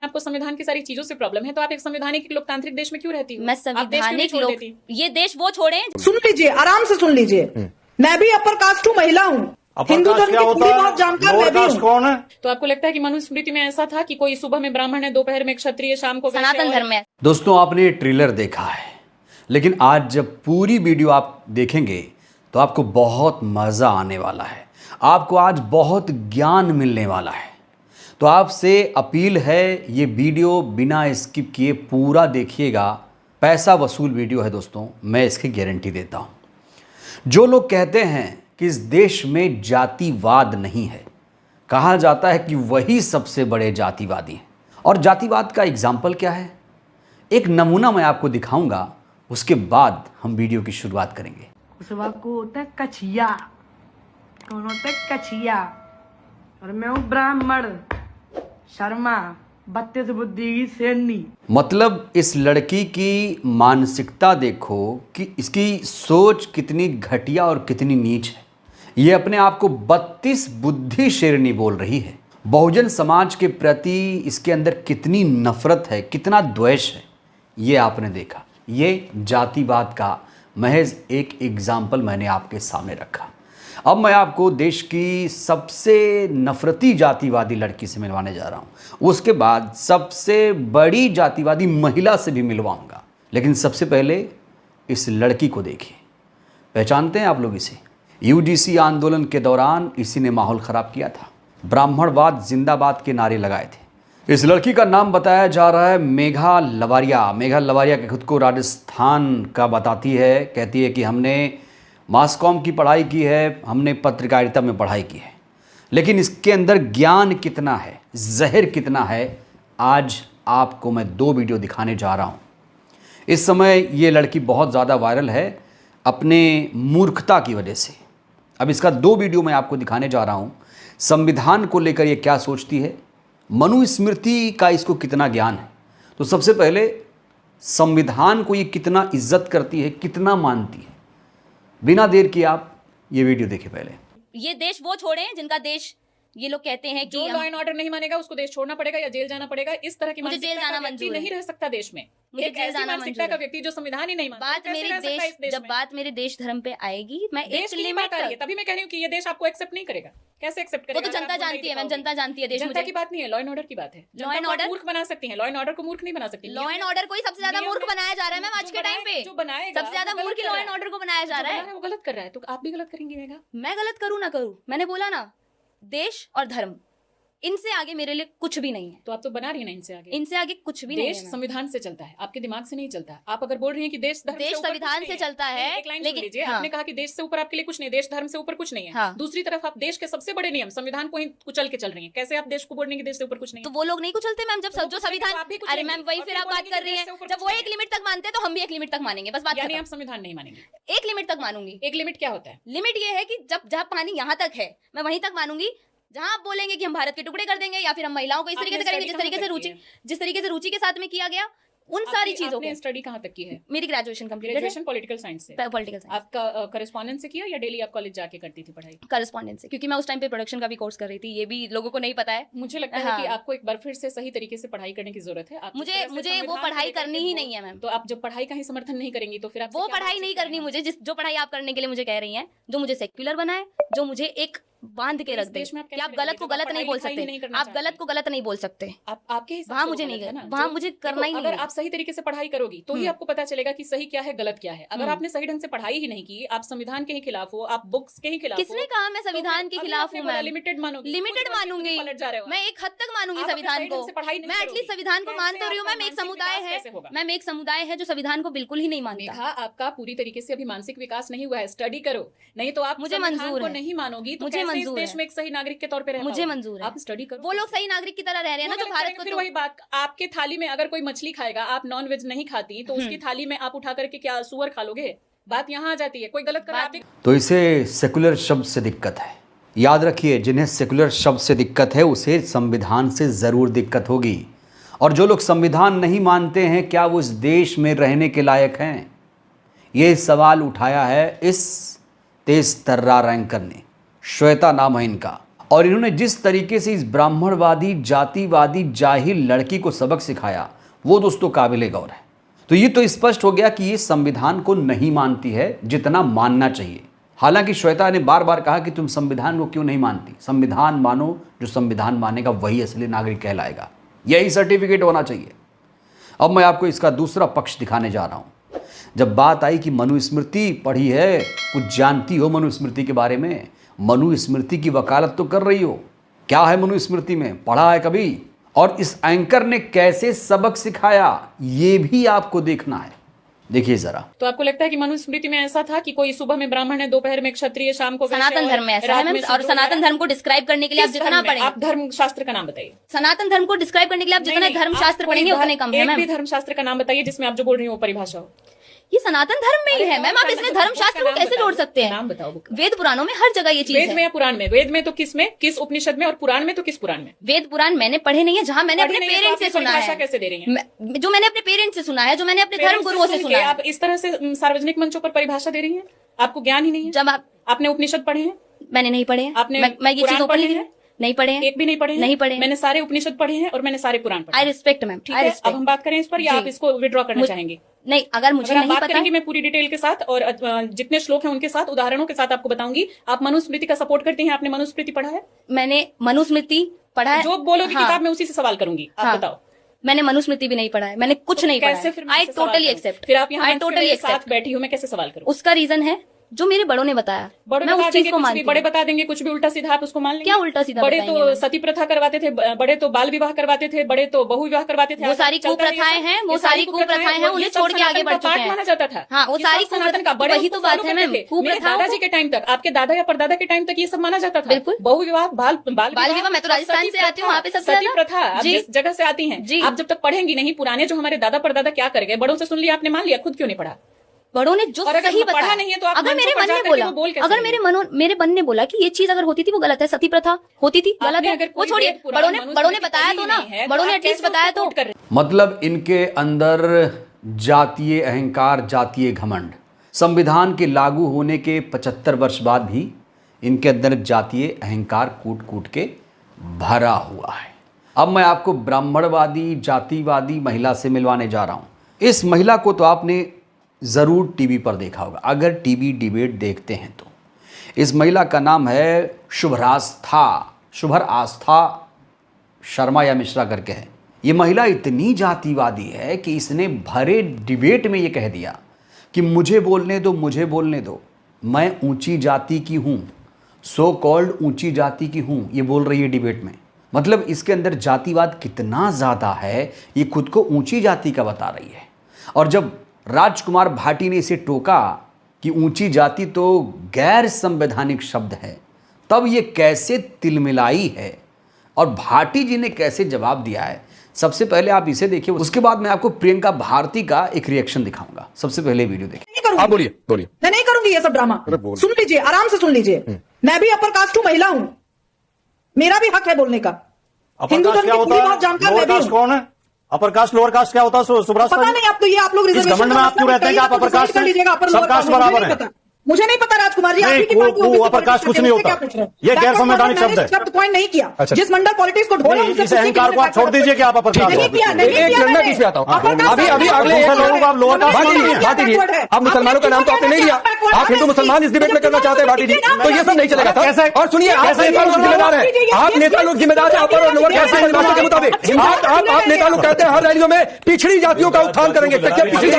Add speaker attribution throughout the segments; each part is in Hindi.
Speaker 1: आपको संविधान की सारी चीजों से प्रॉब्लम है, तो आप एक संवैधानिक लोकतांत्रिक देश में क्यों रहती हो?
Speaker 2: मैं संवैधानिक लोक, ये देश वो छोड़े।
Speaker 3: सुन लीजिए, आराम से सुन लीजिए। मैं भी अपर कास्ट हूँ, महिला हूँ, हिंदू धर्म की थोड़ी बहुत जानकार मैं भी हूँ।
Speaker 4: कौन है?
Speaker 1: तो आपको लगता है कि मनुस्मृति में ऐसा था कि कोई सुबह में ब्राह्मण है, दोपहर में क्षत्रिय, शाम को वैश्य
Speaker 2: सनातन
Speaker 1: और-
Speaker 2: धर्म में
Speaker 5: दोस्तों, आपने ये ट्रेलर देखा है, लेकिन आज जब पूरी वीडियो आप देखेंगे तो आपको बहुत मज़ा आने वाला है। आपको आज बहुत ज्ञान मिलने वाला है। तो आपसे अपील है, ये वीडियो बिना स्किप किए पूरा देखिएगा। पैसा वसूल वीडियो है दोस्तों, मैं इसकी गारंटी देता हूँ। जो लोग कहते हैं कि इस देश में जातिवाद नहीं है, कहा जाता है कि वही सबसे बड़े जातिवादी हैं। और जातिवाद का एग्जाम्पल क्या है, एक नमूना मैं आपको दिखाऊंगा, उसके बाद हम वीडियो की शुरुआत करेंगे।
Speaker 3: उसवा को होता है कछिया, कौन होता है कछिया, और मैं हूँ ब्राह्मण शर्मा, 32 बुद्धि की शेरनी।
Speaker 5: मतलब इस लड़की की मानसिकता देखो कि इसकी सोच कितनी घटिया और कितनी नीच है। ये अपने आप को 32 बुद्धि शेरनी बोल रही है। बहुजन समाज के प्रति इसके अंदर कितनी नफरत है, कितना द्वेष है, ये आपने देखा। ये जातिवाद का महज एक एग्जाम्पल मैंने आपके सामने रखा। अब मैं आपको देश की सबसे नफरती जातिवादी लड़की से मिलवाने जा रहा हूँ। उसके बाद सबसे बड़ी जातिवादी महिला से भी मिलवाऊंगा। लेकिन सबसे पहले इस लड़की को देखिए। पहचानते हैं आप लोग इसे? यूजीसी आंदोलन के दौरान इसी ने माहौल ख़राब किया था। ब्राह्मणवाद जिंदाबाद के नारे लगाए थे। इस लड़की का नाम बताया जा रहा है मेघा लवारिया। मेघा लवारिया के खुद को राजस्थान का बताती है। कहती है कि हमने मास कॉम की पढ़ाई की है, हमने पत्रकारिता में पढ़ाई की है, लेकिन इसके अंदर ज्ञान कितना है, जहर कितना है, आज आपको मैं 2 वीडियो दिखाने जा रहा हूँ। इस समय ये लड़की बहुत ज़्यादा वायरल है अपने मूर्खता की वजह से। अब इसका 2 वीडियो मैं आपको दिखाने जा रहा हूँ। संविधान को लेकर ये क्या सोचती है, मनुस्मृति का इसको कितना ज्ञान है। तो सबसे पहले संविधान को ये कितना इज्जत करती है, कितना मानती है। बिना देर किए आप ये वीडियो देखिए पहले।
Speaker 2: ये देश वो छोड़े जिनका देश ये लोग कहते हैं कि
Speaker 1: जो लॉ एंड ऑर्डर नहीं मानेगा उसको देश छोड़ना पड़ेगा या जेल जाना पड़ेगा। इस तरह की
Speaker 2: मुझे जेल
Speaker 1: मानसिकता
Speaker 2: जाना
Speaker 1: का व्यक्ति
Speaker 2: मंजूर है।
Speaker 1: नहीं रह सकता देश में।
Speaker 2: मुझे
Speaker 1: एक
Speaker 2: जेल
Speaker 1: ऐसी
Speaker 2: जाना
Speaker 1: मानसिकता
Speaker 2: मंजूर
Speaker 1: का
Speaker 2: है।
Speaker 1: व्यक्ति जो संविधान ही नहीं मानता,
Speaker 2: बात
Speaker 1: कैसे
Speaker 2: मेरे
Speaker 1: रह सकता है इस
Speaker 2: देश, जब
Speaker 1: में?
Speaker 2: बात मेरे देश धर्म पे आएगी, मैं
Speaker 1: देश
Speaker 2: एक
Speaker 1: की
Speaker 2: लिमिट
Speaker 1: बात आ रही है,
Speaker 2: तक,
Speaker 1: तभी मैं कह रही हूँ कि ये देश आपको एक्सेप्ट नहीं करेगा। कैसे एक्सेप्ट
Speaker 2: वो
Speaker 1: करेगा?
Speaker 2: तो जनता जानती है, मैम, जनता जानती है देश
Speaker 1: जनता
Speaker 2: मुझे।
Speaker 1: की बात नहीं है, लॉ एंड ऑर्डर की बात है।
Speaker 2: लॉ एंड
Speaker 1: जनता को
Speaker 2: ऑर्डर
Speaker 1: मूर्ख बना सकती है, लॉ एंड ऑर्डर को मूर्ख नहीं बना सकती।
Speaker 2: लॉ एंड ऑर्डर को ही सबसे ज्यादा
Speaker 1: नियम
Speaker 2: मूर्ख
Speaker 1: में-
Speaker 2: बनाया जा रहा है मैम आज
Speaker 1: जो
Speaker 2: के टाइम पे।
Speaker 1: जो बनाएगा
Speaker 2: सबसे ज्यादा
Speaker 1: वो गलत
Speaker 2: मूर्ख
Speaker 1: कर
Speaker 2: लॉ
Speaker 1: रहा
Speaker 2: एंड
Speaker 1: है।
Speaker 2: ऑर्डर को बनाया जा
Speaker 1: जो
Speaker 2: रहा
Speaker 1: बना
Speaker 2: है।
Speaker 1: है वो गलत कर रहा है, तो आप भी गलत करेंगी मेघा।
Speaker 2: मैं गलत करूँ ना करूँ, मैंने बोला ना, देश और धर्म, इनसे आगे मेरे लिए कुछ भी नहीं है।
Speaker 1: तो आप तो बना रही है ना इनसे आगे।
Speaker 2: इनसे आगे कुछ भी नहीं
Speaker 1: देश
Speaker 2: है मैम।
Speaker 1: संविधान से चलता है, आपके दिमाग से नहीं चलता। आप अगर बोल रही हैं कि देश धर्म
Speaker 2: देश
Speaker 1: से ऊपर
Speaker 2: संविधान
Speaker 1: कुछ
Speaker 2: से
Speaker 1: नहीं
Speaker 2: चलता है,
Speaker 1: एक लाइन
Speaker 2: लेकिन-
Speaker 1: सुन लीजिए।
Speaker 2: हाँ।
Speaker 1: आपने कहा कि देश से ऊपर आपके लिए कुछ नहीं, देश धर्म से ऊपर कुछ नहीं है।
Speaker 2: हाँ।
Speaker 1: दूसरी तरफ आप देश के सबसे बड़े नियम संविधान को ही कुचल के चल रही हैं। कैसे आप देश को बोल रही हैं कि देश से ऊपर कुछ नहीं
Speaker 2: तो
Speaker 1: है?
Speaker 2: वो लोग नहीं कुचलते मैम, जब
Speaker 1: तो वो
Speaker 2: जो
Speaker 1: कुचलेंगे
Speaker 2: संविधान,
Speaker 1: तो आप भी
Speaker 2: अरे
Speaker 1: कुचलेंगी।
Speaker 2: मैम वही
Speaker 1: और
Speaker 2: फिर
Speaker 1: फिर
Speaker 2: आप बात
Speaker 1: बोलेंगी
Speaker 2: कर
Speaker 1: कि
Speaker 2: रही
Speaker 1: देश
Speaker 2: हैं,
Speaker 1: से ऊपर
Speaker 2: जब
Speaker 1: कुछ
Speaker 2: वो
Speaker 1: नहीं
Speaker 2: एक
Speaker 1: है।
Speaker 2: लिमिट तक मानते हैं तो हम भी एक लिमिट तक मानेंगे, बस बात
Speaker 1: यानी
Speaker 2: खत्म।
Speaker 1: आप संविधान नहीं मानेंगे।
Speaker 2: एक लिमिट तक मानूंगी।
Speaker 1: एक लिमिट क्या होता है?
Speaker 2: लिमिट ये है कि जब जहाँ पानी यहाँ तक है मैं वहीं तक मानूंगी। जहाँ आप बोलेंगे कि हम भारत के टुकड़े कर देंगे या फिर हम महिलाओं को इस तरीके से
Speaker 1: आपने
Speaker 2: करेंगे
Speaker 1: study कहाँ तक की
Speaker 2: जिस तरीके से रुचि के साथ में किया गया, उन सारी चीजों को।
Speaker 1: स्टडी कहाँ तक की है?
Speaker 2: मेरी ग्रेजुएशन कंप्लीट है,
Speaker 1: ग्रेजुएशन पॉलिटिकल साइंस से।
Speaker 2: पॉलिटिकल साइंस,
Speaker 1: आपका करस्पॉन्डेंस से किया या डेली आप कॉलेज जाके करती थी पढ़ाई?
Speaker 2: करस्पॉन्डेंस से, क्योंकि मैं उस टाइम पे प्रोडक्शन का भी कोर्स कर रही थी। ये भी लोगों को नहीं पता है।
Speaker 1: मुझे लगता है
Speaker 2: हाँ।
Speaker 1: कि आपको एक बार फिर से सही तरीके से पढ़ाई करने की जरूरत है। आप जिस तरह से
Speaker 2: मुझे वो
Speaker 1: संविधान को
Speaker 2: पढ़ाई
Speaker 1: लेकर
Speaker 2: करनी
Speaker 1: के
Speaker 2: ही
Speaker 1: बोल-
Speaker 2: नहीं है मैम।
Speaker 1: तो आप जब पढ़ाई का ही समर्थन नहीं करेंगी तो फिर आप
Speaker 2: वो पढ़ाई नहीं करनी मुझे, जो पढ़ाई आप करने के लिए मुझे कह रही हैं, जो मुझे सेक्युलर बनाए, जो मुझे एक बांध के
Speaker 1: इस
Speaker 2: रख दे
Speaker 1: देश में आप
Speaker 2: कि
Speaker 1: कैसे
Speaker 2: आप गलत
Speaker 1: रहेंगे
Speaker 2: को
Speaker 1: जब आप
Speaker 2: गलत नहीं बोल
Speaker 1: पढ़ाई लिखाई नहीं
Speaker 2: सकते,
Speaker 1: करना
Speaker 2: आप
Speaker 1: चाहते?
Speaker 2: गलत को गलत नहीं बोल सकते।
Speaker 1: आपके हिसाब
Speaker 2: वहाँ
Speaker 1: से
Speaker 2: मुझे
Speaker 1: वो
Speaker 2: नहीं
Speaker 1: गलत है
Speaker 2: करना,
Speaker 1: ना।
Speaker 2: वहाँ
Speaker 1: जो-
Speaker 2: मुझे
Speaker 1: देखो,
Speaker 2: करना ही नहीं
Speaker 1: अगर
Speaker 2: है।
Speaker 1: आप सही तरीके से पढ़ाई करोगी तो ही आपको पता चलेगा कि सही क्या है, गलत क्या है। अगर आपने सही ढंग से पढ़ाई ही नहीं की, आप संविधान के ही खिलाफ हो, आप बुक्स के ही खिलाफ हो,
Speaker 2: किसने कहा मैं संविधान के खिलाफ हूँ? मैम
Speaker 1: लिमिटेड मानोगी,
Speaker 2: लिमिटेड मानूंगी,
Speaker 1: पलट जा रहे हो।
Speaker 2: मैं एक हद तक मानूंगी
Speaker 1: आप अगर
Speaker 2: संविधान
Speaker 1: सही
Speaker 2: को।
Speaker 1: ढंग से पढ़ाई नहीं
Speaker 2: मैं
Speaker 1: करोगी,
Speaker 2: एटलीस्ट संविधान को
Speaker 1: कैसे
Speaker 2: मान तो रही हूँ।
Speaker 1: आपका
Speaker 2: मैम एक
Speaker 1: मानसिक
Speaker 2: समुदाय
Speaker 1: विकास
Speaker 2: है,
Speaker 1: कैसे होगा?
Speaker 2: मैम एक समुदाय है जो संविधान को बिल्कुल ही नहीं मानता।
Speaker 1: मेघा, आपका पूरी तरीके से अभी मानसिक विकास नहीं हुआ है। स्टडी करो, नहीं तो आप
Speaker 2: मुझे
Speaker 1: संविधान
Speaker 2: मंजूर
Speaker 1: को
Speaker 2: है।
Speaker 1: नहीं मानोगी तो
Speaker 2: मुझे
Speaker 1: कैसे इस
Speaker 2: मंजूर
Speaker 1: देश
Speaker 2: है।
Speaker 1: में एक सही नागरिक के तौर पे रह
Speaker 2: मुझे
Speaker 1: पाओगे?
Speaker 2: मंजूर है।
Speaker 1: आप स्टडी करो।
Speaker 2: वो लोग सही नागरिक की तरह रह रहे हैं ना, जो भारत को
Speaker 1: फिर
Speaker 2: तो-
Speaker 1: वही बात, आपके थाली में अगर कोई मछली खाएगा, आप नॉन वेज नहीं खाती, तो उसकी थाली में आप उठा करके क्या सुअर खा लोगे? बात यहाँ आ जाती है। कोई गलत कर रहा है, आप भी-
Speaker 5: तो इसे सेकुलर शब्द से दिक्कत है। याद रखिए, जिन्हें सेकुलर शब्द से दिक्कत है उसे संविधान से ज़रूर दिक्कत होगी। और जो लोग संविधान नहीं मानते हैं, क्या वो इस देश में रहने के लायक हैं? ये सवाल उठाया है इस तेज तर्रार एंकर ने। श्वेता नाम है इनका। और इन्होंने जिस तरीके से इस ब्राह्मणवादी जातिवादी जाहिल लड़की को सबक सिखाया वो दोस्तों काबिले गौर है। तो ये तो स्पष्ट हो गया कि ये संविधान को नहीं मानती है जितना मानना चाहिए। हालांकि श्वेता ने बार बार कहा कि तुम संविधान को क्यों नहीं मानती, संविधान मानो, जो संविधान मानेगा वही असली नागरिक कहलाएगा, यही सर्टिफिकेट होना चाहिए। अब मैं आपको इसका दूसरा पक्ष दिखाने जा रहा हूं। जब बात आई कि मनुस्मृति पढ़ी है, कुछ जानती हो मनुस्मृति के बारे में, मनुस्मृति की वकालत तो कर रही हो, क्या है मनुस्मृति में, पढ़ा है कभी, और इस एंकर ने कैसे सबक सिखाया ये भी आपको देखना है। देखिए जरा।
Speaker 1: तो आपको लगता है कि मनुस्मृति में ऐसा था कि कोई सुबह में ब्राह्मण है, दोपहर में क्षत्रिय, शाम को वैश्य,
Speaker 2: सनातन धर्म में ऐसा है मैम। और सनातन धर्म को डिस्क्राइब करने के लिए आप जितना पढ़ेंगे,
Speaker 1: आप धर्म शास्त्र का नाम बताइए।
Speaker 2: सनातन धर्म को डिस्क्राइब करने के लिए आप जितना धर्म शास्त्र पढ़ेंगे उतने कम है
Speaker 1: एक
Speaker 2: मैम।
Speaker 1: भी धर्म शास्त्र का नाम बताइए जिसमें आप जो बोल रही हो परिभाषा हो।
Speaker 2: ये सनातन धर्म में ही है मैम, आप इसमें धर्म शास्त्र को कैसे जोड़ सकते हैं?
Speaker 1: नाम बताओ।
Speaker 2: वेद पुराणों में हर जगह ये चीज
Speaker 1: वेद
Speaker 2: है।
Speaker 1: में या पुराण में? वेद में तो किस में, किस उपनिषद में, और पुराण में तो किस पुराण में?
Speaker 2: वेद पुराण मैंने पढ़े नहीं है, जहाँ मैंने अपने पेरेंट्स से सुना है।
Speaker 1: कैसे दे रही है?
Speaker 2: जो मैंने अपने पेरेंट्स से सुना है, जो मैंने अपने धर्म गुरुओं से सुना है।
Speaker 1: आप इस तरह से सार्वजनिक मंचों पर परिभाषा दे रही हैं? आपको ज्ञान ही नहीं है।
Speaker 2: जब
Speaker 1: आपने उपनिषद पढ़े हैं?
Speaker 2: मैंने नहीं पढ़े हैं।
Speaker 1: आपने
Speaker 2: मैं ये चीज
Speaker 1: पढ़े
Speaker 2: ओपनली
Speaker 1: हैं?
Speaker 2: नहीं पढ़े हैं।
Speaker 1: एक भी नहीं पढ़े हैं?
Speaker 2: नहीं पढ़े।
Speaker 1: मैंने सारे उपनिषद पढ़े हैं और मैंने सारे पुराण पढ़े।
Speaker 2: आई रिस्पेक्ट मैम,
Speaker 1: ठीक है, अब हम बात करें इस पर या आप इसको विड्रॉ करना चाहेंगे?
Speaker 2: नहीं, अगर मुझे नहीं
Speaker 1: बात
Speaker 2: पता,
Speaker 1: करेंगे मैं पूरी डिटेल के साथ और जितने श्लोक हैं उनके साथ, उदाहरणों के साथ आपको बताऊंगी। आप मनुस्मृति का सपोर्ट करते हैं? आपने मनुस्मृति पढ़ा है?
Speaker 2: मैंने मनुस्मृति पढ़ा है।
Speaker 1: जो बोलोगी किताब में उसी से सवाल करूंगी। आप बताओ।
Speaker 2: मैंने मनुस्मृति भी नहीं पढ़ा है, मैंने कुछ नहीं पढ़ा है। I totally accept.
Speaker 1: फिर आप यहाँ
Speaker 2: आई टोटली
Speaker 1: साथ बैठी हूँ, मैं कैसे सवाल करूँ?
Speaker 2: उसका रीजन है जो मेरे बड़ों ने बताया, मैं उस चीज को मानती हूँ।
Speaker 1: बड़े बता देंगे कुछ भी उल्टा सीधा, आप उसको मान लेंगे?
Speaker 2: क्या उल्टा सीधा?
Speaker 1: बड़े तो सती प्रथा करवाते थे, बड़े तो बाल विवाह करवाते थे, बड़े तो बहु विवाह करवाते थे।
Speaker 2: वो सारी कुप्रथाएं हैं, वो सारी कुप्रथाएं हैं, उन्हें छोड़ के आगे बढ़ चुके हैं।
Speaker 1: माना जाता था।
Speaker 2: हाँ, वो सारी
Speaker 1: सनातन का
Speaker 2: वही तो बात है मैम।
Speaker 1: दादाजी के टाइम तक, आपके दादा या परदादा के टाइम तक ये सब माना जाता था।
Speaker 2: बिल्कुल।
Speaker 1: बहु विवाह, बाल
Speaker 2: विवाह, मैं तो राजस्थान से आती हूँ, वहाँ पे सबसे
Speaker 1: सती प्रथा जिस जगह से आती है, आप जब तक पढ़ेंगे नहीं पुराने जो हमारे दादा परदादा क्या कर गए, बड़ों से सुन लिया आपने, मान लिया, खुद क्यों नहीं पढ़ा?
Speaker 2: बड़ों ने जो सही बताया नहीं है तो अगर मेरे मन ने बोला, अगर मेरे मन ने बोला कि ये चीज अगर होती थी वो गलत है, सती प्रथा होती थी गलत है, वो छोड़िए। बड़ों ने बताया तो ना, बड़ों ने एटलीस्ट बताया तो।
Speaker 5: मतलब इनके अंदर जातीय अहंकार, जातीय घमंड, संविधान के लागू होने के 75 वर्ष बाद भी इनके अंदर जातीय अहंकार कूट कूट के भरा हुआ है। अब मैं आपको ब्राह्मणवादी जातिवादी महिला से मिलवाने जा रहा हूं। इस महिला को तो आपने ज़रूर टीवी पर देखा होगा, अगर टीवी डिबेट देखते हैं तो। इस महिला का नाम है शुभर आस्था शर्मा या मिश्रा करके है। ये महिला इतनी जातिवादी है कि इसने भरे डिबेट में ये कह दिया कि मुझे बोलने दो, मुझे बोलने दो, मैं ऊंची जाति की हूँ, सो कॉल्ड ऊंची जाति की हूँ, ये बोल रही है डिबेट में। मतलब इसके अंदर जातिवाद कितना ज़्यादा है, ये खुद को ऊंची जाति का बता रही है। और जब राजकुमार भाटी ने इसे टोका कि ऊंची जाति तो गैर संवैधानिक शब्द है, तब ये कैसे तिलमिलाई है और भाटी जी ने कैसे जवाब दिया है। सबसे पहले आप इसे देखिए, उसके बाद मैं आपको प्रियंका भारती का एक रिएक्शन दिखाऊंगा। सबसे पहले वीडियो देखिए।
Speaker 4: आप बोलिए। मैं नहीं करूंगी ये सब ड्रामा। सुन लीजिए, आराम से सुन लीजिए। मैं भी अपर कास्ट हूँ, महिला हूँ, मेरा भी हक है बोलने का। हिंदू धर्म की पूरी बात जानकार मैं भी हूँ।
Speaker 6: कौन है अपर कास्ट, लोअर कास्ट क्या होता है?
Speaker 4: पता नहीं, आप तो ये आप लोग रिजर्वेशन
Speaker 6: में आप क्यों रहते हैं कि आप अपर कास्ट कर लीजिएगा, सब कास्ट बराबर है।
Speaker 4: मुझे नहीं पता राजकुमार जी,
Speaker 6: अपर कास्ट कुछ नहीं होता, ये गैर संवैधानिक शब्द है।
Speaker 4: शब्द पॉइंट नहीं किया। जिस मंडल पॉलिटिक्स को ढोला उनसे
Speaker 6: इस अहंकार को आप छोड़ दीजिए कि आप अपर कास्ट
Speaker 4: नहीं किया।
Speaker 7: अभी अगले
Speaker 6: लोगों को आप लोअर कास्ट,
Speaker 7: भाटी जी, आप मुसलमानों का नाम तो आपने नहीं लिया, आप हिंदू मुसलमान इस डिबेट में करना चाहते हैं भाटी जी, तो ये सब नहीं चलेगा सर। और सुनिए, आप नेता लोग जिम्मेदार है, आप नेता लोग जिम्मेदार है अपर और लोअर कास्ट परिभाषा के मुताबिक। आप नेता लोग कहते हैं हर रैलियों में पिछड़ी जातियों का उत्थान करेंगे, पिछड़ी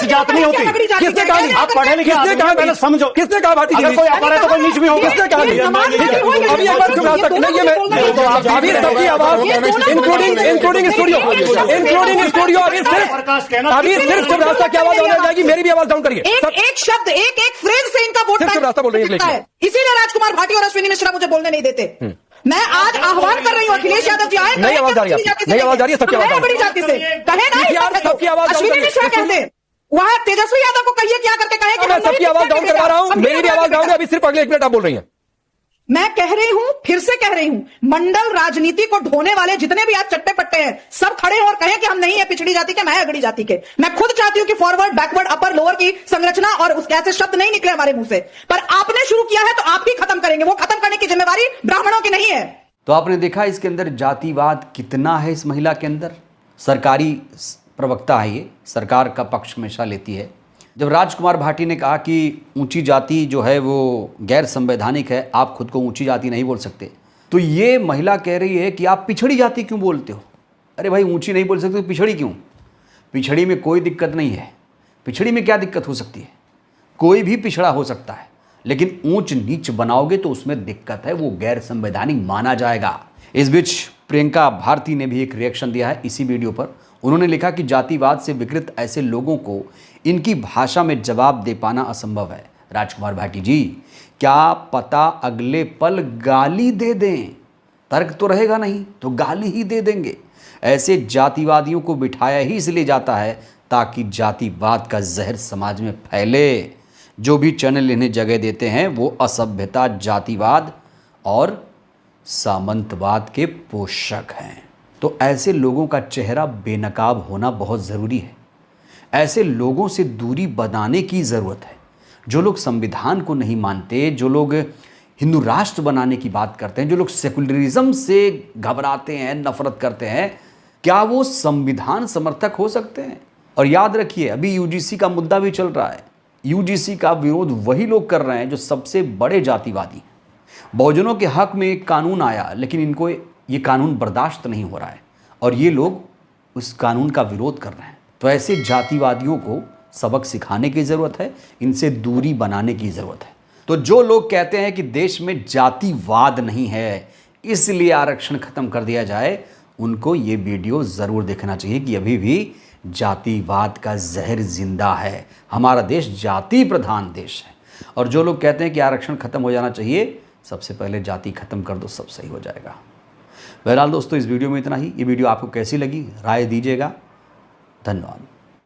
Speaker 6: जात नहीं होती।
Speaker 7: किसने कहा?
Speaker 6: आप पढ़े लिखे,
Speaker 7: किसने कहा?
Speaker 6: मैंने समझो,
Speaker 7: किसने कहा भाटी जी?
Speaker 6: अगर कोई अपर है तो कोई नीच भी होगा।
Speaker 7: किसने कहा? अभी एक बार चुप रहा तक नहीं, अभी सबकी आवाज इंक्लूडिंग स्टूडियो अभी सिर्फ चुप रास्ता की आवाज आने जाएगी, मेरी भी आवाज डाउन करिए।
Speaker 4: एक शब्द, एक फ्रेज से इनका वोट
Speaker 7: रास्ता बोल रही है।
Speaker 4: इसीलिए राजकुमार भाटी और अश्विनी मिश्रा मुझे बोलने नहीं देते। मैं आज आह्वान कर रही हूँ अखिलेश यादव जी आए,
Speaker 7: नहीं आवाज आ रही है, नहीं आवाज आ रही है, सबकी आवाज
Speaker 4: बड़ी जाति से कहे ना,
Speaker 7: सबकी आवाज
Speaker 4: अश्विनी मिश्रा कहते हैं, वहाँ तेजस्वी यादव को कहिए क्या करके कहे कि
Speaker 7: मैं सबकी आवाज डाउन करवा रहा हूँ, मेरी भी आवाज डाउन है। अभी सिर्फ अगले 1 मिनट आप बोल रही हैं।
Speaker 4: मैं कह रही हूं, फिर से कह रही हूं, मंडल राजनीति को ढोने वाले जितने भी आज चट्टे पट्टे हैं, सब खड़े और कहें कि हम नहीं है पिछड़ी जाति के, मैं अगड़ी जाति के। मैं खुद चाहती हूं कि फॉरवर्ड, बैकवर्ड, अपर, लोअर की संरचना और उस ऐसे शब्द नहीं निकले हमारे मुंह से, पर आपने शुरू किया है तो आप ही खत्म करेंगे। वो खत्म करने की जिम्मेवारी ब्राह्मणों की नहीं है।
Speaker 5: तो आपने देखा इसके अंदर जातिवाद कितना है इस महिला के अंदर। सरकारी प्रवक्ता है ये, सरकार का पक्ष हमेशा लेती है। जब राजकुमार भाटी ने कहा कि ऊंची जाति जो है वो गैर संवैधानिक है, आप खुद को ऊंची जाति नहीं बोल सकते, तो ये महिला कह रही है कि आप पिछड़ी जाति क्यों बोलते हो। अरे भाई, ऊंची नहीं बोल सकते तो पिछड़ी क्यों? पिछड़ी में कोई दिक्कत नहीं है। पिछड़ी में क्या दिक्कत हो सकती है? कोई भी पिछड़ा हो सकता है, लेकिन ऊंच नीच बनाओगे तो उसमें दिक्कत है, वो गैर संवैधानिक माना जाएगा। इस बीच प्रियंका भारती ने भी एक रिएक्शन दिया है इसी वीडियो पर। उन्होंने लिखा कि जातिवाद से विकृत ऐसे लोगों को इनकी भाषा में जवाब दे पाना असंभव है। राजकुमार भाटी जी, क्या पता अगले पल गाली दे दें, तर्क तो रहेगा नहीं तो गाली ही दे देंगे। ऐसे जातिवादियों को बिठाया ही इसलिए जाता है ताकि जातिवाद का जहर समाज में फैले। जो भी चैनल इन्हें जगह देते हैं वो असभ्यता, जातिवाद और सामंतवाद के पोषक हैं। तो ऐसे लोगों का चेहरा बेनकाब होना बहुत ज़रूरी है। ऐसे लोगों से दूरी बनाने की ज़रूरत है। जो लोग संविधान को नहीं मानते, जो लोग हिंदू राष्ट्र बनाने की बात करते हैं, जो लोग सेकुलरिज्म से घबराते हैं, नफरत करते हैं, क्या वो संविधान समर्थक हो सकते हैं? और याद रखिए, अभी यूजीसी का मुद्दा भी चल रहा है। यूजीसी का विरोध वही लोग कर रहे हैं जो सबसे बड़े जातिवादी। बहुजनों के हक में एक कानून आया, लेकिन इनको ये कानून बर्दाश्त नहीं हो रहा है और ये लोग उस कानून का विरोध कर रहे हैं। तो ऐसे जातिवादियों को सबक सिखाने की ज़रूरत है, इनसे दूरी बनाने की ज़रूरत है। तो जो लोग कहते हैं कि देश में जातिवाद नहीं है इसलिए आरक्षण खत्म कर दिया जाए, उनको ये वीडियो ज़रूर देखना चाहिए कि अभी भी जातिवाद का जहर जिंदा है। हमारा देश जाति प्रधान देश है। और जो लोग कहते हैं कि आरक्षण खत्म हो जाना चाहिए, सबसे पहले जाति खत्म कर दो, सब सही हो जाएगा। बहरहाल दोस्तों, इस वीडियो में इतना ही। ये वीडियो आपको कैसी लगी राय दीजिएगा। धन्यवाद।